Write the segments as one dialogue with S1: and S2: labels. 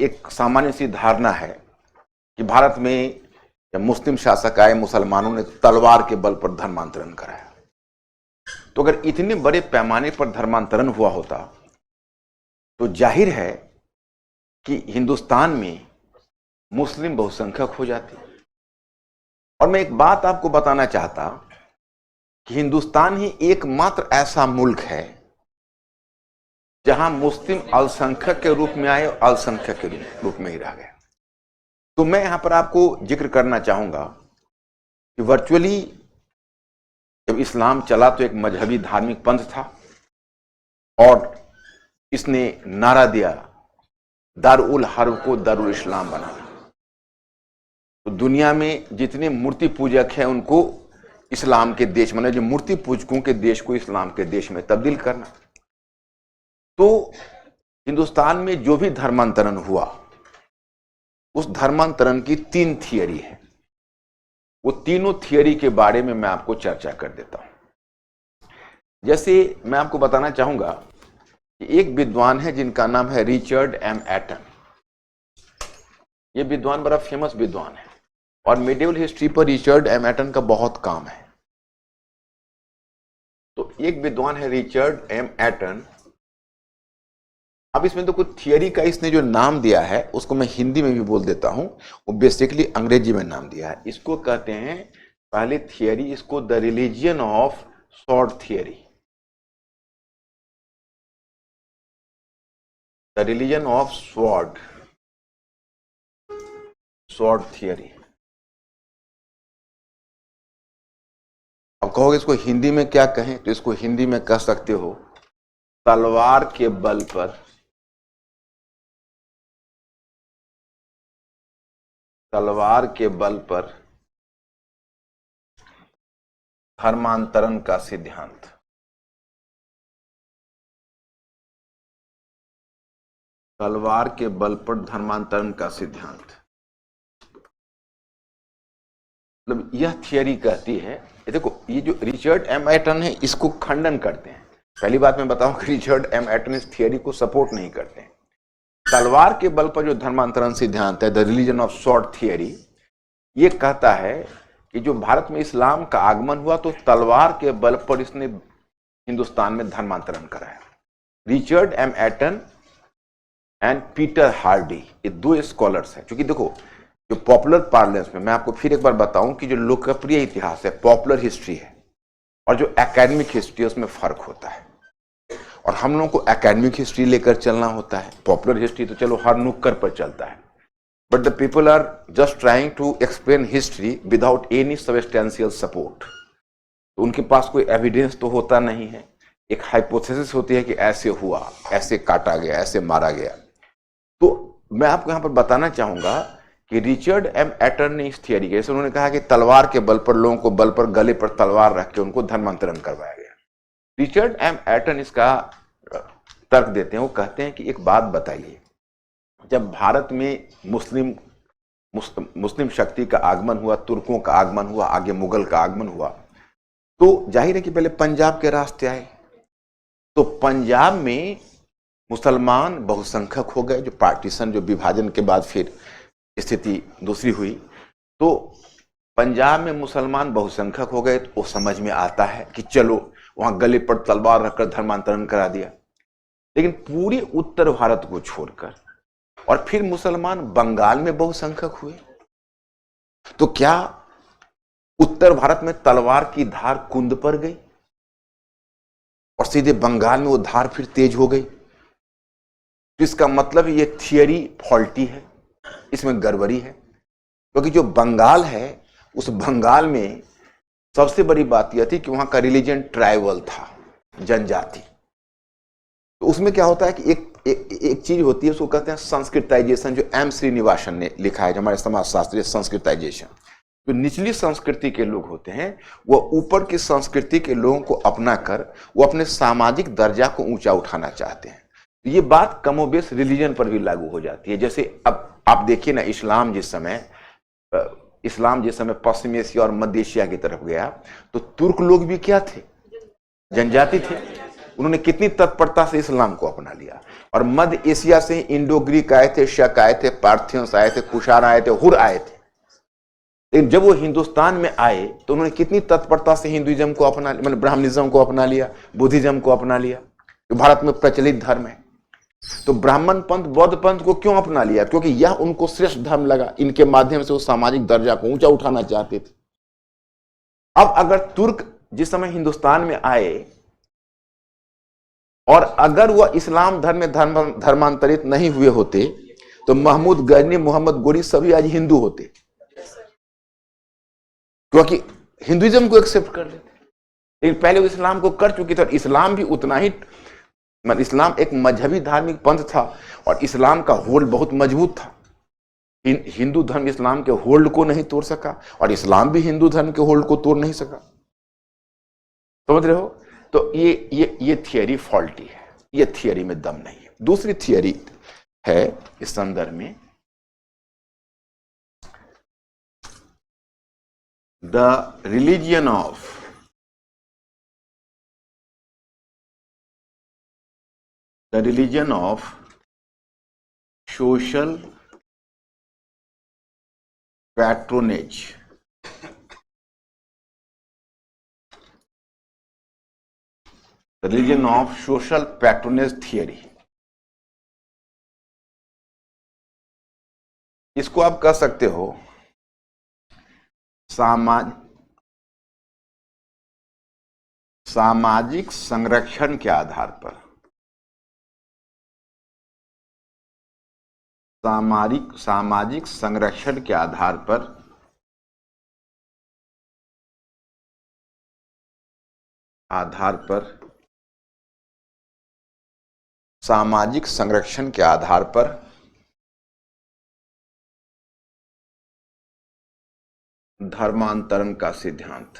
S1: एक सामान्य सी धारणा है कि भारत में जब मुस्लिम शासक आए, मुसलमानों ने तलवार के बल पर धर्मांतरण कराया। तो अगर इतने बड़े पैमाने पर धर्मांतरण हुआ होता तो जाहिर है कि हिंदुस्तान में मुस्लिम बहुसंख्यक हो जाते। और मैं एक बात आपको बताना चाहता कि हिंदुस्तान ही एकमात्र ऐसा मुल्क है जहां मुस्लिम अल्पसंख्यक के रूप में आए और अल्पसंख्यक के रूप में ही रह गए। तो मैं यहां पर आपको जिक्र करना चाहूंगा कि वर्चुअली जब इस्लाम चला तो एक मजहबी धार्मिक पंथ था और इसने नारा दिया दारुल हर्ब को दारुल इस्लाम बनाना। तो दुनिया में जितने मूर्ति पूजक हैं उनको इस्लाम के देश, मतलब जो मूर्ति पूजकों के देश को इस्लाम के देश में तब्दील करना। तो हिंदुस्तान में जो भी धर्मांतरण हुआ उस धर्मांतरण की 3 थियरी है। वो तीनों थियरी के बारे में मैं आपको चर्चा कर देता हूं। जैसे मैं आपको बताना चाहूंगा कि एक विद्वान है जिनका नाम है रिचर्ड एम एटन। ये विद्वान बड़ा फेमस विद्वान है और मेडिवल हिस्ट्री पर रिचर्ड एम एटन का बहुत काम है। तो एक विद्वान है रिचर्ड एम एटन। अब इसमें तो कुछ थियरी का इसने जो नाम दिया है उसको मैं हिंदी में भी बोल देता हूं। वो बेसिकली अंग्रेजी में नाम दिया है। इसको कहते हैं पहले थियरी, इसको the religion of sword theory. The religion of sword theory. अब कहोगे इसको हिंदी में क्या कहें, तो इसको हिंदी में कह सकते हो तलवार के बल पर धर्मांतरण का सिद्धांत। तलवार के बल पर धर्मांतरण का सिद्धांत मतलब यह थियरी कहती है। ये देखो, ये जो रिचर्ड एम एटन है इसको खंडन करते हैं। पहली बात मैं बताऊं कि रिचर्ड एम एटन इस थियरी को सपोर्ट नहीं करते हैं। तलवार के बल पर जो धर्मांतरण सिद्धांत है, the religion of sword theory, ये कहता है कि जो भारत में इस्लाम का आगमन हुआ तो तलवार के बल पर इसने हिंदुस्तान में धर्मांतरण कराया। Richard M Eaton and Peter Hardy, ये 2 स्कॉलर्स हैं। क्योंकि देखो, जो पॉपुलर पार्लेंस में, मैं आपको फिर एक बार बताऊं कि जो लोकप्रिय इतिहास है, पॉपुलर हिस्ट्री है, और जो एकेडमिक हिस्ट्री है उसमें फर्क होता है। और हम लोगों को एकेडमिक हिस्ट्री लेकर चलना होता है। पॉपुलर हिस्ट्री तो चलो हर नुक्कड़ पर चलता है, but the people are just trying to explain history without any substantial support. तो उनके पास कोई एविडेंस तो होता नहीं है। एक हाइपोथेसिस होती है कि ऐसे हुआ, ऐसे काटा गया, ऐसे मारा गया। तो मैं आपको यहां पर बताना चाहूंगा कि रिचर्ड एम एटन ने इस थियरी के, जैसे उन्होंने कहा कि तलवार के बल पर लोगों को बल पर गले पर तलवार रख के उनको धर्मांतरण करवाया गया। रिचर्ड एम एटन इसका तर्क देते हैं। वो कहते हैं कि एक बात बताइए, जब भारत में मुस्लिम शक्ति का आगमन हुआ, तुर्कों का आगमन हुआ, आगे मुगल का आगमन हुआ, तो जाहिर है कि पहले पंजाब के रास्ते आए। तो पंजाब में मुसलमान बहुसंख्यक हो गए। जो पार्टीशन, जो विभाजन के बाद फिर स्थिति दूसरी हुई, तो पंजाब में मुसलमान बहुसंख्यक हो गए। तो वो समझ में आता है कि चलो वहां गले पर तलवार रखकर धर्मांतरण करा दिया। लेकिन पूरे उत्तर भारत को छोड़कर और फिर मुसलमान बंगाल में बहुसंख्यक हुए। तो क्या उत्तर भारत में तलवार की धार कुंद पर गई और सीधे बंगाल में वो धार फिर तेज हो गई? तो इसका मतलब ये थियरी फॉल्टी है, इसमें गड़बड़ी है। क्योंकि जो बंगाल है, उस बंगाल में सबसे बड़ी बात यह थी कि वहां का रिलीजन ट्राइबल था, जनजाति। तो उसमें क्या होता है कि एक चीज होती है, उसको कहते हैं संस्कृताइजेशन, जो एम श्रीनिवासन ने लिखा है, जो हमारे समाजशास्त्री, संस्कृताइजेशन। जो निचली संस्कृति के लोग होते हैं वो ऊपर की संस्कृति के लोगों को अपना कर वो अपने सामाजिक दर्जा को ऊंचा उठाना चाहते हैं। तो ये बात कमोबेश रिलीजन पर भी लागू हो जाती है। जैसे अब आप देखिए ना, इस्लाम जिस समय पश्चिम एशिया और मध्य एशिया की तरफ गया तो तुर्क लोग भी क्या थे? जनजाति थे। उन्होंने कितनी तत्परता से इस्लाम को अपना लिया। और मध्य एशिया से इंडो ग्रीक आए थे, शक आए थे, पार्थियंस आए थे, कुषाण आए थे, हुर आए थे। लेकिन जब वो हिंदुस्तान में आए तो उन्होंने कितनी तत्परता से हिंदुइज्म को अपना, मतलब ब्राह्मणिज्म को अपना लिया, बुद्धिज्म को अपना लिया, जो भारत में प्रचलित धर्म है। तो ब्राह्मण पंथ, बौद्ध पंथ को क्यों अपना लिया? क्योंकि यह उनको श्रेष्ठ धर्म लगा। इनके माध्यम से वो सामाजिक दर्जा को ऊंचा उठाना चाहते थे। अब अगर तुर्क जिस समय हिंदुस्तान में आए और अगर वह इस्लाम धर्म में धर्मांतरित नहीं हुए होते तो महमूद गजनी, मोहम्मद गोरी सभी आज हिंदू होते, क्योंकि हिंदुइज्म को एक्सेप्ट कर लेते। लेकिन पहले वो इस्लाम को कर चुकी थी। इस्लाम भी उतना ही, मतलब इस्लाम एक मजहबी धार्मिक पंथ था और इस्लाम का होल्ड बहुत मजबूत था। हिंदू धर्म इस्लाम के होल्ड को नहीं तोड़ सका और इस्लाम भी हिंदू धर्म के होल्ड को तोड़ नहीं सका। समझ रहे हो? तो ये थियरी फॉल्टी है, ये थियरी में दम नहीं है। दूसरी थियरी है इस संदर्भ में, the religion of social patronage. Religion of social patronage theory. इसको आप कह सकते हो सामाजिक संरक्षण के आधार पर, सामाजिक संरक्षण के आधार पर सामाजिक संरक्षण के आधार पर धर्मांतरण का सिद्धांत।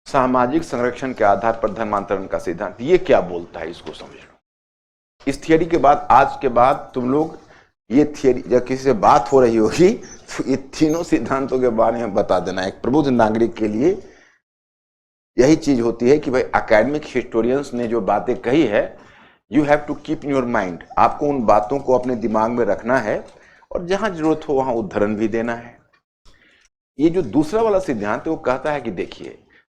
S1: सामाजिक संरक्षण के आधार पर धर्मांतरण का सिद्धांत, ये क्या बोलता है, इसको समझ लो। इस थियरी के बाद, आज के बाद तुम लोग ये थियरी जब किसी से बात हो रही होगी तो ये तीनों सिद्धांतों के बारे में बता देना। एक प्रबुद्ध नागरिक के लिए यही चीज होती है कि भाई एकेडमिक हिस्टोरियंस ने जो बातें कही है, you have to keep in your mind. आपको उन बातों को अपने दिमाग में रखना है और जहां जरूरत हो वहां उद्धरण भी देना है। ये जो दूसरा वाला सिद्धांत है वो कहता है कि देखिए,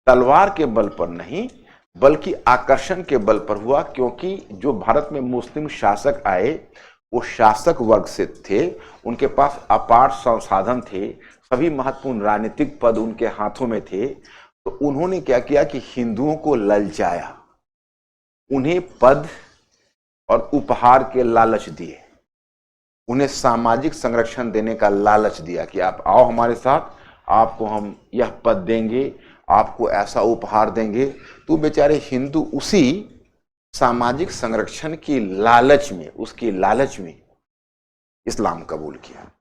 S1: तलवार के बल पर नहीं बल्कि आकर्षण के बल पर हुआ, क्योंकि जो भारत में मुस्लिम शासक आए वो शासक वर्ग से थे, उनके पास अपार संसाधन थे, सभी महत्वपूर्ण राजनीतिक पद उनके हाथों में थे। तो उन्होंने क्या किया कि हिंदुओं को ललचाया, उन्हें पद और उपहार के लालच दिए, उन्हें सामाजिक संरक्षण देने का लालच दिया कि आप आओ हमारे साथ, आपको हम यह पद देंगे, आपको ऐसा उपहार देंगे। तो बेचारे हिंदू उसी सामाजिक संरक्षण की लालच में, उसकी लालच में इस्लाम कबूल किया।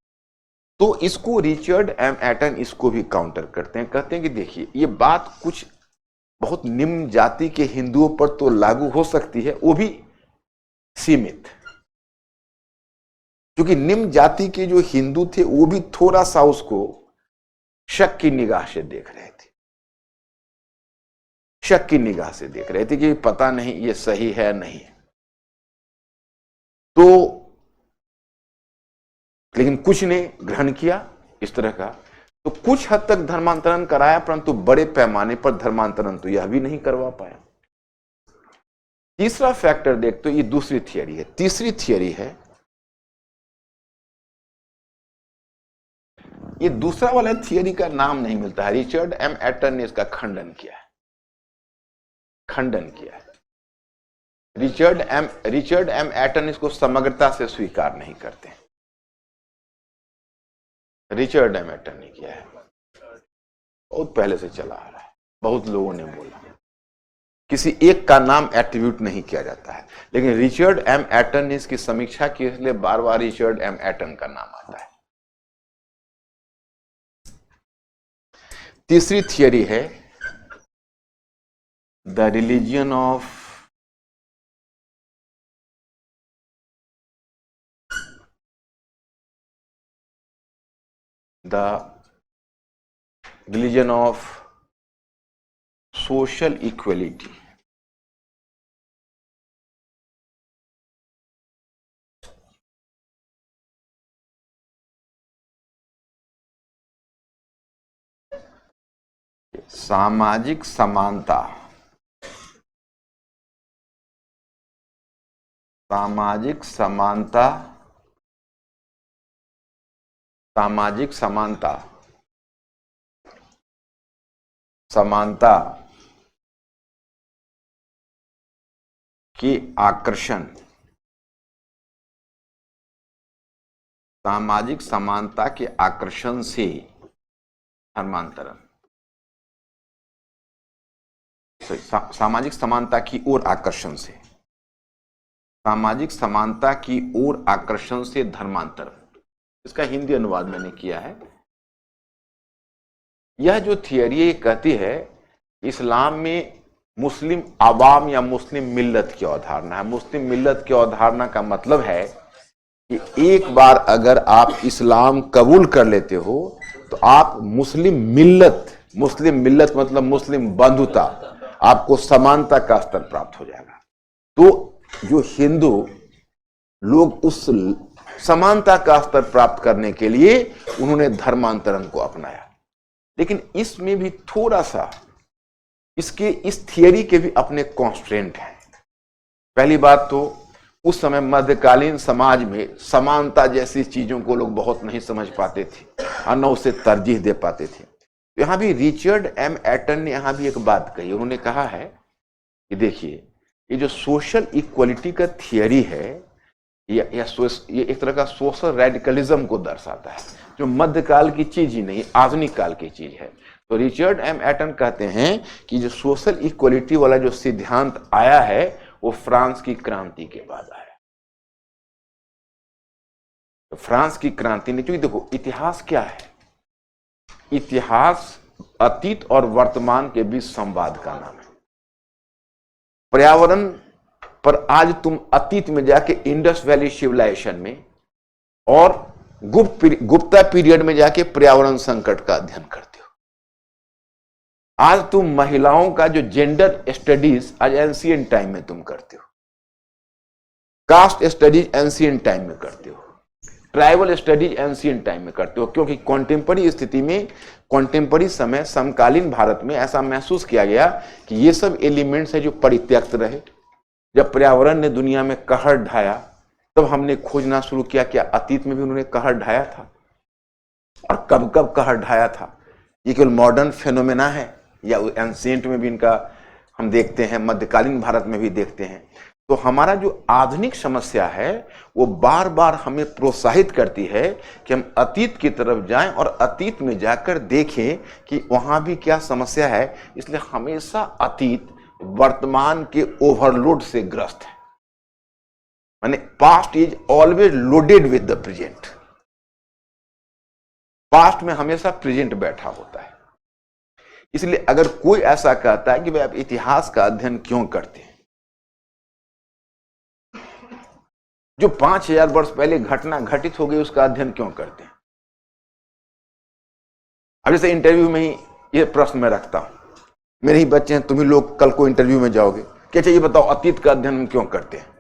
S1: तो इसको रिचर्ड एम एटन इसको भी काउंटर करते हैं, कहते हैं कि देखिए, ये बात कुछ बहुत निम्न जाति के हिंदुओं पर तो लागू हो सकती है, वो भी सीमित, क्योंकि निम्न जाति के जो हिंदू थे वो भी थोड़ा सा उसको शक की निगाह से देख रहे थे, शक की निगाह से देख रहे थे कि पता नहीं ये सही है नहीं। तो लेकिन कुछ ने ग्रहण किया इस तरह का, तो कुछ हद तक धर्मांतरण कराया, परंतु बड़े पैमाने पर धर्मांतरण तो यह भी नहीं करवा पाया। तीसरा फैक्टर देख, तो ये दूसरी थियरी है। तीसरी थियरी है, ये दूसरा वाला थियरी का नाम नहीं मिलता है, रिचर्ड एम एटन ने इसका खंडन किया है, खंडन किया है। रिचर्ड एम एटन इसको समग्रता से स्वीकार नहीं करते। रिचर्ड एम एटन ने किया है, बहुत पहले से चला आ रहा है, बहुत लोगों ने बोला, किसी एक का नाम एट्रीब्यूट नहीं किया जाता है, लेकिन रिचर्ड एम एटन ने इसकी समीक्षा की, इसलिए बार बार रिचर्ड एम एटन का नाम आता है। तीसरी थियरी है the religion of the religion of social equality. सामाजिक समानता, सामाजिक समानता, सामाजिक समानता, समानता के आकर्षण, सामाजिक समानता के आकर्षण से धर्मांतरण, सामाजिक समानता की ओर आकर्षण से, सामाजिक समानता की ओर आकर्षण से धर्मांतरण। इसका हिंदी अनुवाद मैंने किया है। यह जो थियरी ये कहती है इस्लाम में मुस्लिम आवाम या मुस्लिम मिल्लत की अवधारणा है। मुस्लिम मिल्लत की अवधारणा का मतलब है कि एक बार अगर आप इस्लाम कबूल कर लेते हो तो आप मुस्लिम मिल्लत मतलब मुस्लिम बंधुता, आपको समानता का स्तर प्राप्त हो जाएगा। तो जो हिंदू लोग उस समानता का स्तर प्राप्त करने के लिए उन्होंने धर्मांतरण को अपनाया। लेकिन इसमें भी थोड़ा सा इस थियरी के भी अपने कॉन्स्ट्रेंट हैं। पहली बात तो उस समय मध्यकालीन समाज में समानता जैसी चीजों को लोग बहुत नहीं समझ पाते थे और न उसे तरजीह दे पाते थे। यहां भी रिचर्ड एम एटन ने यहां भी एक बात कही। उन्होंने कहा है कि देखिए ये जो सोशल इक्वलिटी का थियरी है ये एक तरह का सोशल रेडिकलिज्म को दर्शाता है, जो मध्यकाल की चीज ही नहीं आधुनिक काल की चीज है। तो रिचर्ड एम एटन कहते हैं कि जो सोशल इक्वलिटी वाला जो सिद्धांत आया है वो फ्रांस की क्रांति के बाद आया। तो फ्रांस की क्रांति ने, क्योंकि देखो इतिहास क्या है, इतिहास अतीत और वर्तमान के बीच संवाद का नाम है। पर्यावरण पर आज तुम अतीत में जाके इंडस वैली सिविलाइजेशन में और गुप्ता पीरियड में जाके पर्यावरण संकट का अध्ययन करते हो। आज तुम महिलाओं का जो जेंडर स्टडीज आज एंशिएंट टाइम में तुम करते हो, कास्ट स्टडीज एंशिएंट टाइम में करते हो, ट्राइबल स्टडीज एंशिएंट टाइम में करते हो। क्योंकि कॉन्टेम्पररी स्थिति में, कॉन्टेम्पररी समय, समकालीन भारत में ऐसा महसूस किया गया कि ये सब एलिमेंट्स है जो परित्यक्त रहे। जब पर्यावरण ने दुनिया में कहर ढाया तब हमने खोजना शुरू किया कि अतीत में भी उन्होंने कहर ढाया था और कब कब कहर ढाया था। ये केवल मॉडर्न फेनोमेना है या एंशिएंट में भी इनका हम देखते हैं, मध्यकालीन भारत में भी देखते हैं। तो हमारा जो आधुनिक समस्या है वो बार बार हमें प्रोत्साहित करती है कि हम अतीत की तरफ जाएं और अतीत में जाकर देखें कि वहां भी क्या समस्या है। इसलिए हमेशा अतीत वर्तमान के ओवरलोड से ग्रस्त है। माने past is always loaded with the present. Past में हमेशा प्रेजेंट बैठा होता है। इसलिए अगर कोई ऐसा कहता है कि भाई आप इतिहास का अध्ययन क्यों करते हैं, जो 5000 वर्ष पहले घटना घटित हो गई उसका अध्ययन क्यों करते हैं। अब जैसे इंटरव्यू में ही ये प्रश्न मैं रखता हूं, मेरे ही बच्चे हैं, तुम ही लोग कल को इंटरव्यू में जाओगे, क्या चाहिए बताओ अतीत का अध्ययन हम क्यों करते हैं।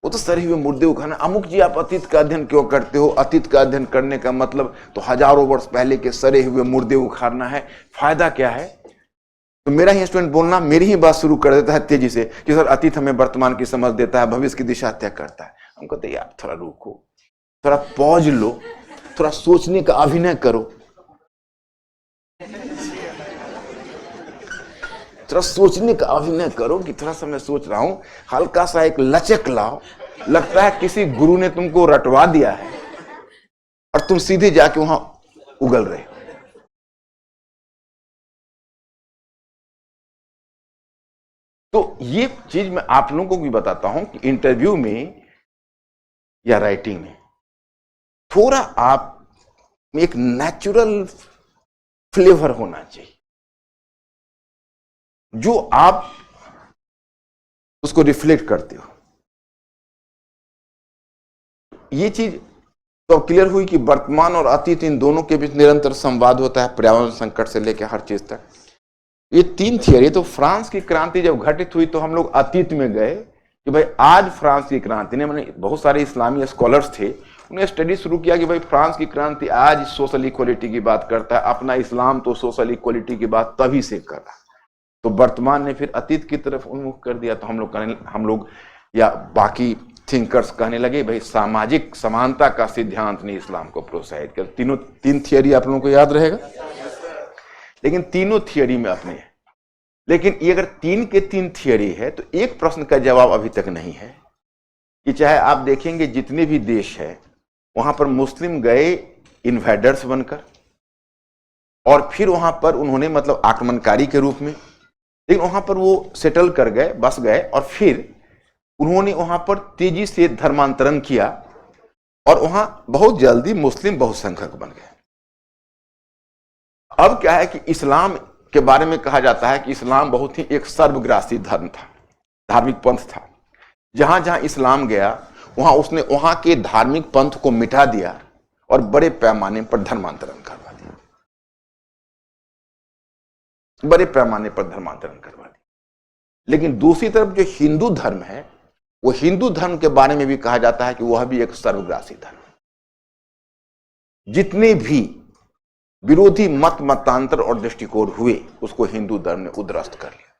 S1: वो तो सरे हुए मुर्दे उखाना, अमुक जी आप अतीत का अध्ययन क्यों करते हो। अतीत का अध्ययन करने का मतलब तो हजारों वर्ष पहले के सरे हुए मुर्दे उखाड़ना है, फायदा क्या है। तो मेरा ही स्टूडेंट बोलना मेरी ही बात शुरू कर देता है तेजी से कि सर अतीत हमें वर्तमान की समझ देता है, भविष्य की दिशा तय करता है। हम कहते यार थोड़ा रुको, थोड़ा पॉज लो, थोड़ा सोचने का अभिनय करो, थोड़ा सोचने का अभिनय करो कि थोड़ा सा मैं सोच रहा हूं। हल्का सा एक लचक लाओ। लगता है किसी गुरु ने तुमको रटवा दिया है और तुम सीधे जाके वहां उगल रहे हो। तो ये चीज मैं आप लोगों को भी बताता हूं कि इंटरव्यू में या राइटिंग में थोड़ा आप में एक नेचुरल फ्लेवर होना चाहिए, जो आप उसको रिफ्लेक्ट करते हो। ये चीज तो अब क्लियर हुई कि वर्तमान और अतीत इन दोनों के बीच निरंतर संवाद होता है, पर्यावरण संकट से लेकर हर चीज तक। ये तीन थियरी। तो फ्रांस की क्रांति जब घटित हुई तो हम लोग अतीत में गए कि भाई आज फ्रांस की क्रांति ने, मैंने बहुत सारे इस्लामी स्कॉलर्स थे, उन्हें स्टडी शुरू किया कि भाई फ्रांस की क्रांति आज सोशल इक्वलिटी की बात करता है, अपना इस्लाम तो सोशल इक्वलिटी की बात तभी से कर रहा। तो वर्तमान ने फिर अतीत की तरफ उन्मुख कर दिया। तो हम लोग या बाकी थिंकर्स कहने लगे भाई सामाजिक समानता का सिद्धांत ने इस्लाम को प्रोत्साहित किया। तीन थियरी आप लोगों को याद रहेगा, लेकिन तीनों थियरी में अपने हैं। लेकिन ये अगर तीन के तीन थियरी है तो एक प्रश्न का जवाब अभी तक नहीं है कि चाहे आप देखेंगे जितने भी देश है वहां पर मुस्लिम गए इन्वेडर्स बनकर और फिर वहां पर उन्होंने मतलब आक्रमणकारी के रूप में, लेकिन वहां पर वो सेटल कर गए, बस गए और फिर उन्होंने वहां पर तेजी से धर्मांतरण किया और वहां बहुत जल्दी मुस्लिम बहुसंख्यक बन गए। अब क्या है कि इस्लाम के बारे में कहा जाता है कि इस्लाम बहुत ही एक सर्वग्रासी धर्म था, धार्मिक पंथ था। जहां जहां इस्लाम गया वहां उसने वहां के धार्मिक पंथ को मिटा दिया और बड़े पैमाने पर धर्मांतरण करवा दिया, बड़े पैमाने पर धर्मांतरण करवा दिया। लेकिन दूसरी तरफ जो हिंदू धर्म है, वो हिंदू धर्म के बारे में भी कहा जाता है कि वह भी एक सर्वग्रासी धर्म है। जितने भी विरोधी मतांतर और दृष्टिकोण हुए उसको हिंदू धर्म ने उद्ध्वस्त कर लिया।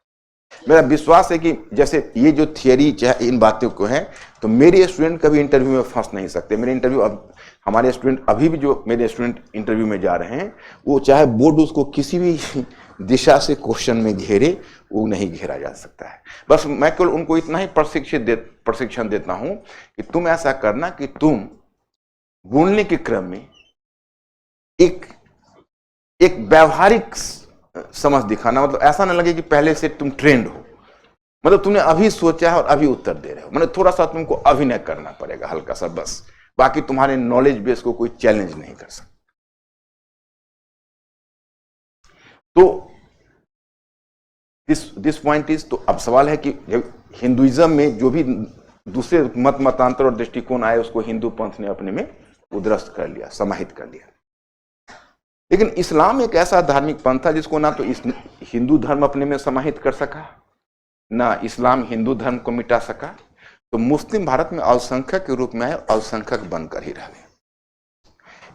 S1: मेरा विश्वास है कि जैसे ये जो थियरी चाहे इन बातों को है, तो मेरे स्टूडेंट कभी इंटरव्यू में फंस नहीं सकते। मेरे इंटरव्यू हमारे स्टूडेंट अभी भी जो मेरे स्टूडेंट इंटरव्यू में जा रहे हैं, वो चाहे बोर्ड उसको किसी भी दिशा से क्वेश्चन में घेरे, वो नहीं घेरा जा सकता है। बस मैं केवल उनको इतना ही प्रशिक्षण देता हूं कि तुम ऐसा करना कि तुम बोलने के क्रम में एक व्यवहारिक समझ दिखाना। मतलब ऐसा ना लगे कि पहले से तुम ट्रेंड हो, मतलब तुमने अभी सोचा है और अभी उत्तर दे रहे हो। मतलब थोड़ा सा तुमको अभिनय करना पड़ेगा, हल्का सा बस। बाकी तुम्हारे नॉलेज बेस को कोई चैलेंज नहीं कर सकता। तो दिस पॉइंट इज, तो अब सवाल है कि जब हिंदुइज्म में जो भी दूसरे मतांतर और दृष्टिकोण आए उसको हिंदू पंथ ने अपने में उद्ध्वस्त कर लिया, समाहित कर लिया। लेकिन इस्लाम एक ऐसा धार्मिक पंथ था जिसको ना तो हिंदू धर्म अपने में समाहित कर सका, ना इस्लाम हिंदू धर्म को मिटा सका। तो मुस्लिम भारत में अल्पसंख्यक के रूप में आए, अल्पसंख्यक बनकर ही रह गए।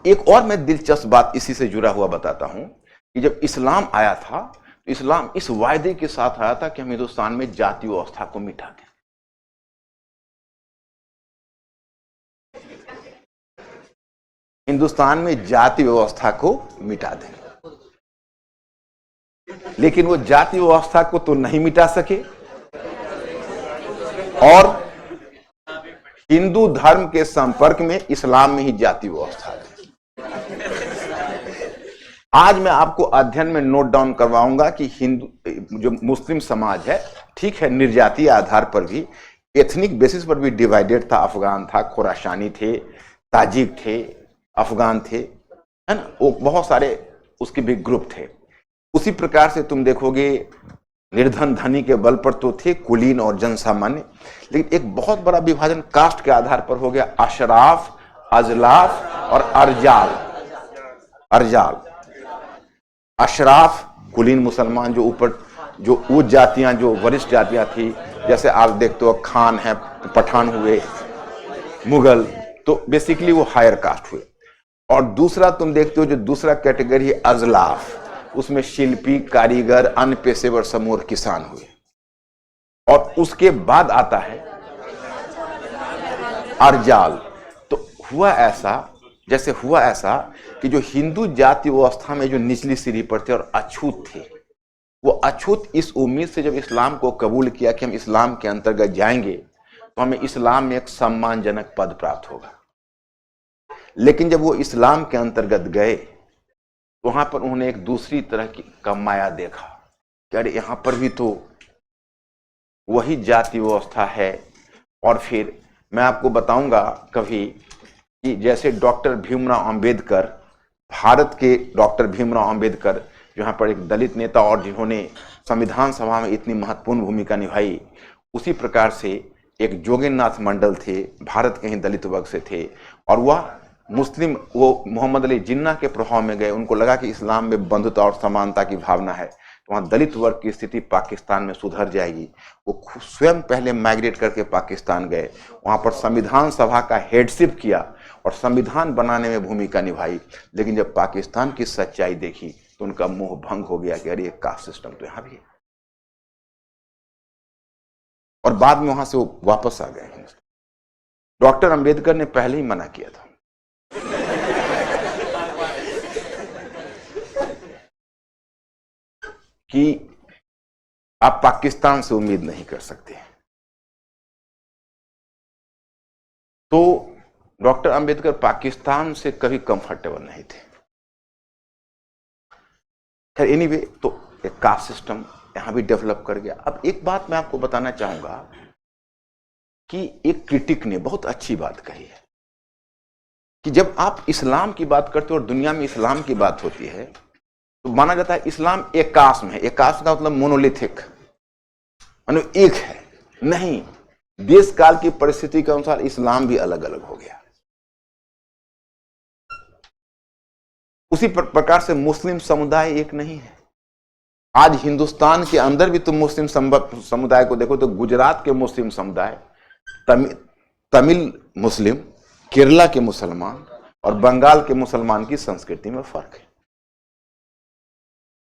S1: एक और मैं दिलचस्प बात इसी से जुड़ा हुआ बताता हूं कि जब इस्लाम आया था तो इस्लाम इस वायदे के साथ आया था कि हम हिंदुस्तान में जाति व्यवस्था को मिटा दें। हिंदुस्तान में जाति व्यवस्था को मिटा दें, लेकिन वो जाति व्यवस्था को तो नहीं मिटा सके और हिंदू धर्म के संपर्क में इस्लाम में ही जाति व्यवस्था है। आज मैं आपको अध्ययन में नोट डाउन करवाऊंगा कि हिंदू जो मुस्लिम समाज है, ठीक है, निर्जातीय आधार पर भी, एथनिक बेसिस पर भी डिवाइडेड था। अफगान था, खुरासानी थे, ताजिक थे, अफगान थे, है ना, वो बहुत सारे उसके भी ग्रुप थे। उसी प्रकार से तुम देखोगे निर्धन धनी के बल पर तो थे कुलीन और जनसामान्य, लेकिन एक बहुत बड़ा विभाजन कास्ट के आधार पर हो गया। अशराफ, अजलाफ और अर्जाल। अशराफ कुलीन मुसलमान, जो ऊपर जो वो जातियां जो वरिष्ठ जातियां थी, जैसे आप देखते हो खान है, पठान हुए, मुगल, तो बेसिकली वो हायर कास्ट हुए। और दूसरा तुम देखते हो जो दूसरा कैटेगरी है अजलाफ, उसमें शिल्पी, कारीगर, अन्य पेशेवर समूह और किसान हुए। और उसके बाद आता है अर्जाल। तो हुआ ऐसा कि जो हिंदू जाति व्यवस्था में जो निचली सीढ़ी पर थे और अछूत थे, वो अछूत इस उम्मीद से जब इस्लाम को कबूल किया कि हम इस्लाम के अंतर्गत जाएंगे तो हमें इस्लाम में एक सम्मानजनक पद प्राप्त होगा। लेकिन जब वो इस्लाम के अंतर्गत गए तो वहां पर उन्होंने एक दूसरी तरह का माया देखा कि अरे यहां पर भी तो वही जाति व्यवस्था है। और फिर मैं आपको बताऊंगा कभी कि जैसे डॉक्टर भीमराव अंबेडकर, भारत के डॉक्टर भीमराव अंबेडकर, जहां पर एक दलित नेता और जिन्होंने संविधान सभा में इतनी महत्वपूर्ण भूमिका निभाई, उसी प्रकार से एक जोगेन्द्र नाथ मंडल थे, भारत के ही दलित वर्ग से थे, और वह मुस्लिम वो मोहम्मद अली जिन्ना के प्रभाव में गए, उनको लगा कि इस्लाम में बंधुता और समानता की भावना है, तो वहाँ दलित वर्ग की स्थिति पाकिस्तान में सुधर जाएगी। वो स्वयं पहले माइग्रेट करके पाकिस्तान गए, वहाँ पर संविधान सभा का हेडशिप किया और संविधान बनाने में भूमिका निभाई। लेकिन जब पाकिस्तान की सच्चाई देखी तो उनका मोह भंग हो गया कि अरे कास्ट सिस्टम तो यहाँ भी है, और बाद में वहां से वो वापस आ गए। डॉक्टर अंबेडकर ने पहले ही मना किया था कि आप पाकिस्तान से उम्मीद नहीं कर सकते। तो डॉक्टर अंबेडकर पाकिस्तान से कभी कंफर्टेबल नहीं थे। खैर एनीवे, तो एक कास्ट सिस्टम यहां भी डेवलप कर गया। अब एक बात मैं आपको बताना चाहूंगा कि एक क्रिटिक ने बहुत अच्छी बात कही है कि जब आप इस्लाम की बात करते हो और दुनिया में इस्लाम की बात होती है तो माना जाता है इस्लाम एक कास्ट में है। एक कास्ट का मतलब मोनोलिथिक, मानो एक है। नहीं, देश काल की परिस्थिति के अनुसार इस्लाम भी अलग अलग हो गया। उसी प्रकार से मुस्लिम समुदाय एक नहीं है। आज हिंदुस्तान के अंदर भी तुम मुस्लिम समुदाय को देखो तो गुजरात के मुस्लिम समुदाय, तमिल मुस्लिम, केरला के मुसलमान और बंगाल के मुसलमान की संस्कृति में फर्क है।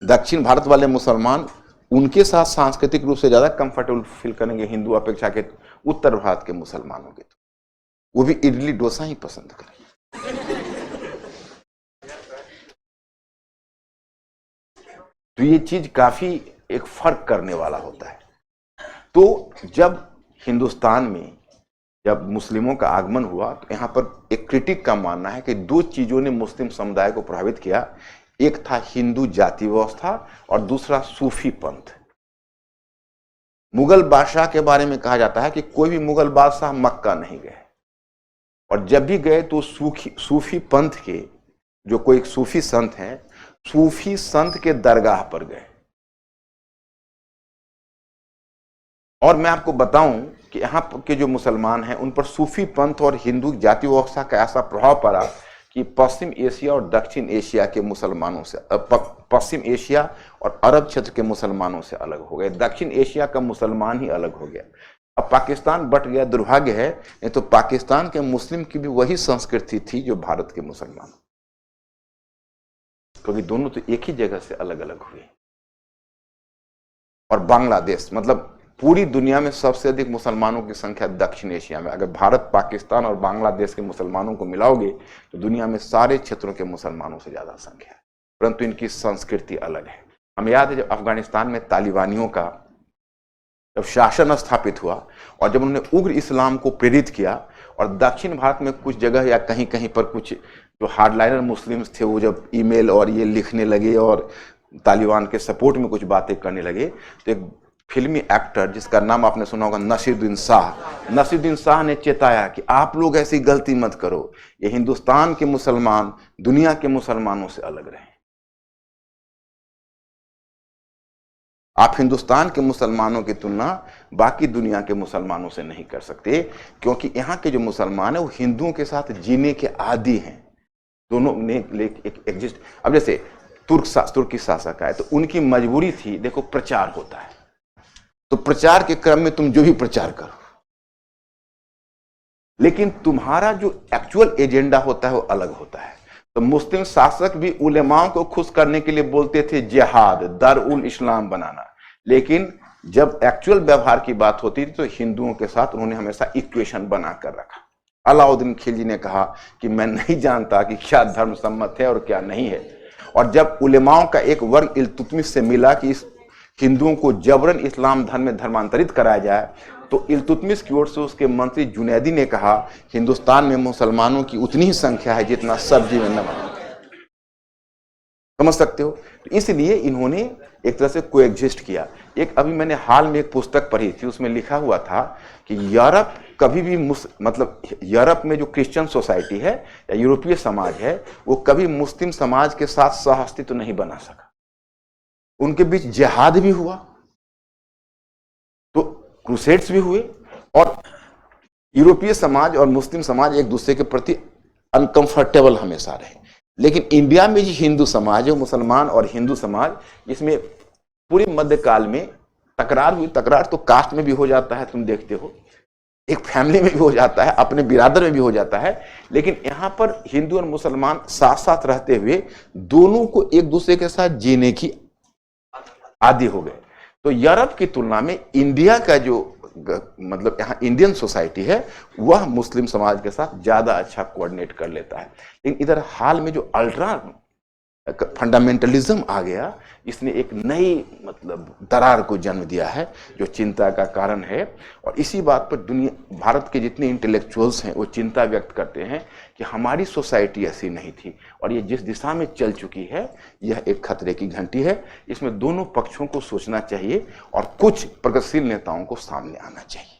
S1: दक्षिण भारत वाले मुसलमान उनके साथ सांस्कृतिक रूप से ज्यादा कंफर्टेबल फील करेंगे हिंदू अपेक्षा के उत्तर भारत के मुसलमानों के, तो वो भी इडली डोसा ही पसंद करेंगे। तो ये चीज काफी एक फर्क करने वाला होता है। तो जब हिंदुस्तान में जब मुस्लिमों का आगमन हुआ तो यहां पर एक क्रिटिक का मानना है कि दो चीजों ने मुस्लिम समुदाय को प्रभावित किया। एक था हिंदू जाति व्यवस्था और दूसरा सूफी पंथ। मुगल बादशाह के बारे में कहा जाता है कि कोई भी मुगल बादशाह मक्का नहीं गए, और जब भी गए तो सूफी पंथ के जो कोई सूफी संत हैं, सूफी संत के दरगाह पर गए। और मैं आपको बताऊं कि यहाँ के जो मुसलमान हैं उन पर सूफी पंथ और हिंदू जाति व्यवस्था का ऐसा प्रभाव पड़ा कि पश्चिम एशिया और दक्षिण एशिया के मुसलमानों से, पश्चिम एशिया और अरब क्षेत्र के मुसलमानों से अलग हो गए। दक्षिण एशिया का मुसलमान ही अलग हो गया। अब पाकिस्तान बट गया, दुर्भाग्य है, नहीं तो पाकिस्तान के मुस्लिम की भी वही संस्कृति थी जो भारत के मुसलमान, क्योंकि दोनों तो एक ही जगह से अलग अलग हुए। और बांग्लादेश, मतलब पूरी दुनिया में सबसे अधिक मुसलमानों की संख्या दक्षिण एशिया में। अगर भारत, पाकिस्तान और बांग्लादेश के मुसलमानों को मिलाओगे तो दुनिया में सारे क्षेत्रों के मुसलमानों से ज्यादा संख्या है, परंतु इनकी संस्कृति अलग है। हमें याद है जब अफगानिस्तान में तालिबानियों का जब शासन स्थापित हुआ और जब उन्होंने उग्र इस्लाम को प्रेरित किया, और दक्षिण भारत में कुछ जगह या कहीं कहीं पर कुछ जो हार्डलाइनर मुस्लिम्स थे वो जब ईमेल और ये लिखने लगे और तालिबान के सपोर्ट में कुछ बातें करने लगे, तो एक फिल्मी एक्टर जिसका नाम आपने सुना होगा, नसीरुद्दीन शाह ने चेताया कि आप लोग ऐसी गलती मत करो, ये हिंदुस्तान के मुसलमान दुनिया के मुसलमानों से अलग रहे। आप हिंदुस्तान के मुसलमानों की तुलना बाकी दुनिया के मुसलमानों से नहीं कर सकते, क्योंकि यहाँ के जो मुसलमान है वो हिंदुओं के साथ जीने के आदी हैं। दोनों ने एक एग्जिस्ट। अब जैसे तुर्की शासक आए तो उनकी मजबूरी थी, देखो प्रचार होता है तो प्रचार के क्रम में तुम जो भी प्रचार करो, लेकिन तुम्हारा जो एक्चुअल एजेंडा होता है वो अलग होता है। तो मुस्लिम शासक भी उलेमाओं को खुश करने के लिए बोलते थे जिहाद, दारुल इस्लाम बनाना, लेकिन जब एक्चुअल व्यवहार की बात होती थी तो हिंदुओं के साथ उन्होंने हमेशा इक्वेशन बनाकर रखा। अलाउद्दीन खिलजी ने कहा कि मैं नहीं जानता कि क्या धर्म सम्मत है और क्या नहीं है, और जब उलेमाओं का एक वर्ग इल्तुतमिश से मिला कि इस हिंदुओं को जबरन इस्लाम धर्म में धर्मांतरित कराया जाए, तो इल्तुतमिश की ओर से उसके मंत्री जुनैदी ने कहा हिंदुस्तान में मुसलमानों की उतनी ही संख्या है जितना सब्जी में नमक। समझ सकते हो? तो इसलिए इन्होंने एक तरह से कोएग्जिस्ट किया। एक अभी मैंने हाल में एक पुस्तक पढ़ी थी, उसमें लिखा हुआ था कि यूरोप कभी भी मतलब यूरोप में जो क्रिश्चियन सोसाइटी है या यूरोपीय समाज है वो कभी मुस्लिम समाज के साथ सह अस्तित्व नहीं बना सका। उनके बीच जिहाद भी हुआ, तो क्रूसेड्स भी हुए, और यूरोपीय समाज और मुस्लिम समाज एक दूसरे के प्रति अनकंफर्टेबल हमेशा रहे। लेकिन इंडिया में जो हिंदू समाज है, मुसलमान और हिंदू समाज, इसमें पूरी मध्यकाल में तकरार हुई। तकरार तो कास्ट में भी हो जाता है, तुम देखते हो, एक फैमिली में भी हो जाता है, अपने बिरादर में भी हो जाता है। लेकिन यहां पर हिंदू और मुसलमान साथ साथ रहते हुए दोनों को एक दूसरे के साथ जीने की आदी हो गए। तो यूरोप की तुलना में इंडिया का जो मतलब यहाँ इंडियन सोसाइटी है वह मुस्लिम समाज के साथ ज्यादा अच्छा कोऑर्डिनेट कर लेता है। लेकिन इधर हाल में जो अल्ट्रा फंडामेंटलिज्म आ गया, इसने एक नई मतलब दरार को जन्म दिया है जो चिंता का कारण है। और इसी बात पर दुनिया, भारत के जितने इंटेलेक्चुअल्स हैं वो चिंता व्यक्त करते हैं कि हमारी सोसाइटी ऐसी नहीं थी और ये जिस दिशा में चल चुकी है यह एक खतरे की घंटी है। इसमें दोनों पक्षों को सोचना चाहिए और कुछ प्रगतिशील नेताओं को सामने आना चाहिए।